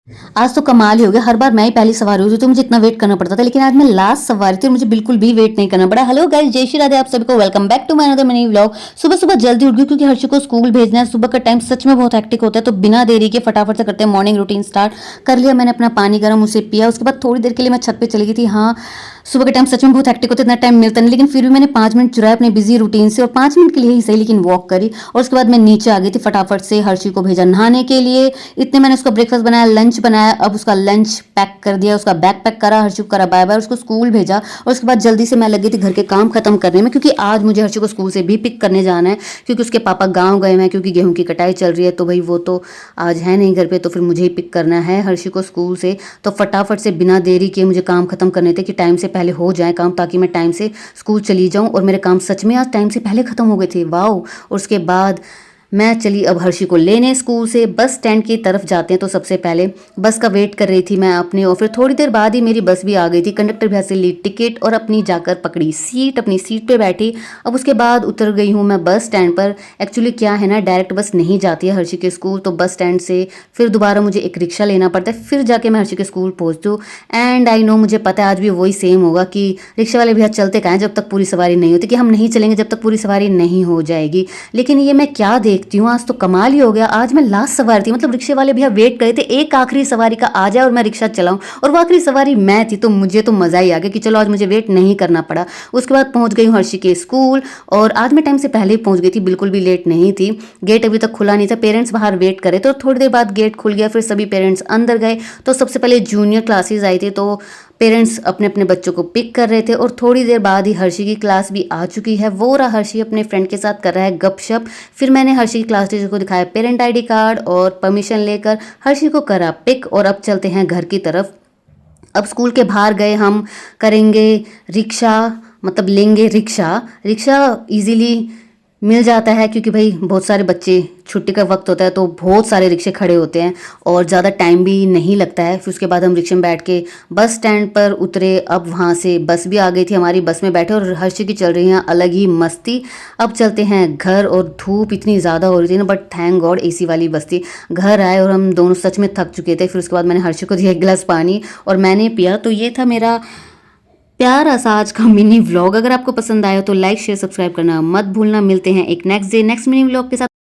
आज तो कमाल ही हो गया, हर बार मैं ही पहली सवार हुई थी तो मुझे इतना वेट करना पड़ता था, लेकिन आज मैं लास्ट सवारी थी और मुझे बिल्कुल भी वेट नहीं करना पड़ा। हेलो गाइस, जय श्री राधे आप सभी को, welcome back to my another mini vlog. सुबह सुबह जल्दी उठ गई क्योंकि हर्षी को स्कूल भेजना है। सुबह का टाइम सच में बहुत हेक्टिक होता है, तो बिना देरी के फटाफट से करते हैं मॉर्निंग रूटीन स्टार्ट। कर लिया मैंने अपना पानी गर्म, उसे पिया। उसके बाद थोड़ी देर के लिए मैं छत पे चली गई थी। हाँ, सुबह के टाइम सच में बहुत हेक्टिक होता है, इतना टाइम मिलता नहीं, लेकिन फिर भी मैंने 5 मिनट चुराया अपने बिजी रूटीन से, और 5 मिनट के लिए ही सही लेकिन वॉक करी। और उसके बाद मैं नीचे आ गई थी, फटाफट से हर्षी को भेजा नहाने के लिए। इतने मैंने उसका ब्रेकफास्ट बनाया, लंच बनाया, अब उसका लंच पैक कर दिया, उसका बैग पैक करा, हर्षी को करा बाय बाय, उसको स्कूल भेजा। और उसके बाद जल्दी से मैं लगी थी घर के काम खत्म करने में, क्योंकि आज मुझे हर्षी को स्कूल से भी पिक करने जाना है, क्योंकि उसके पापा गाँव गए हैं, क्योंकि गेहूं की कटाई चल रही है। तो भाई वो तो आज है नहीं घर पे, तो फिर मुझे ही पिक करना है हर्षी को स्कूल से। तो फटाफट से बिना देरी किए मुझे काम खत्म करने थे कि टाइम से पहले हो जाए काम, ताकि मैं टाइम से स्कूल चली जाऊं। और मेरे काम सच में आज टाइम से पहले खत्म हो गए थे, वाओ। और उसके बाद मैं चली अब हर्षी को लेने स्कूल से। बस स्टैंड की तरफ जाते हैं तो सबसे पहले बस का वेट कर रही थी मैं अपनी, और फिर थोड़ी देर बाद ही मेरी बस भी आ गई थी। कंडक्टर भैया से ली टिकट और अपनी जाकर पकड़ी सीट, अपनी सीट पे बैठी। अब उसके बाद उतर गई हूँ मैं बस स्टैंड पर। एक्चुअली क्या है ना, डायरेक्ट बस नहीं जाती है हर्षी के स्कूल, तो बस स्टैंड से फिर दोबारा मुझे एक रिक्शा लेना पड़ता है, फिर जाके मैं हर्षी के स्कूल पहुँचती हूँ। एंड आई नो, मुझे पता है आज भी वही सेम होगा कि रिक्शा वाले भैया चलते कहाँ जब तक पूरी सवारी नहीं होती, कि हम नहीं चलेंगे जब तक पूरी सवारी नहीं हो जाएगी। लेकिन ये मैं क्या देखती हूँ, आज तो कमाल ही हो गया। आज मैं लास्ट सवारी थी, मतलब रिक्शे वाले भैया वेट करे थे एक आखिरी सवारी का आ जाए और मैं रिक्शा चलाऊं, और वो आखिरी सवारी मैं थी। तो मुझे तो मज़ा ही आ गया कि चलो आज मुझे वेट नहीं करना पड़ा। उसके बाद पहुंच गई हूँ हर्षी के स्कूल, और आज मैं टाइम से पहले ही पहुंच गई थी, बिल्कुल भी लेट नहीं थी। गेट अभी तक खुला नहीं था, पेरेंट्स बाहर वेट करे, तो थोड़ी देर बाद गेट खुल गया, फिर सभी पेरेंट्स अंदर गए। तो सबसे पहले जूनियर क्लासेस आई थी, तो पेरेंट्स अपने अपने बच्चों को पिक कर रहे थे। और थोड़ी देर बाद ही हर्षी की क्लास भी आ चुकी है। वो रहा हर्षी अपने फ्रेंड के साथ कर रहा है गपशप। फिर मैंने हर्षी की क्लास टीचर को दिखाया पेरेंट आईडी कार्ड, और परमिशन लेकर हर्षी को करा पिक। और अब चलते हैं घर की तरफ। अब स्कूल के बाहर गए हम, करेंगे रिक्शा, मतलब लेंगे रिक्शा। रिक्शा इजीली मिल जाता है, क्योंकि भाई बहुत सारे बच्चे, छुट्टी का वक्त होता है तो बहुत सारे रिक्शे खड़े होते हैं और ज़्यादा टाइम भी नहीं लगता है। फिर उसके बाद हम रिक्शे में बैठ के बस स्टैंड पर उतरे। अब वहाँ से बस भी आ गई थी हमारी, बस में बैठे और हर्षी की चल रही है अलग ही मस्ती। अब चलते हैं घर, और धूप इतनी ज़्यादा हो रही थी ना, बट थैंक गॉड एसी वाली बस थी। घर आए और हम दोनों सच में थक चुके थे। फिर उसके बाद मैंने हर्षी को दिया एक गिलास पानी और मैंने पिया। तो ये था मेरा प्यारा सा आज का मिनी व्लॉग। अगर आपको पसंद आया तो लाइक शेयर सब्सक्राइब करना मत भूलना। मिलते हैं एक next day next mini vlog के साथ।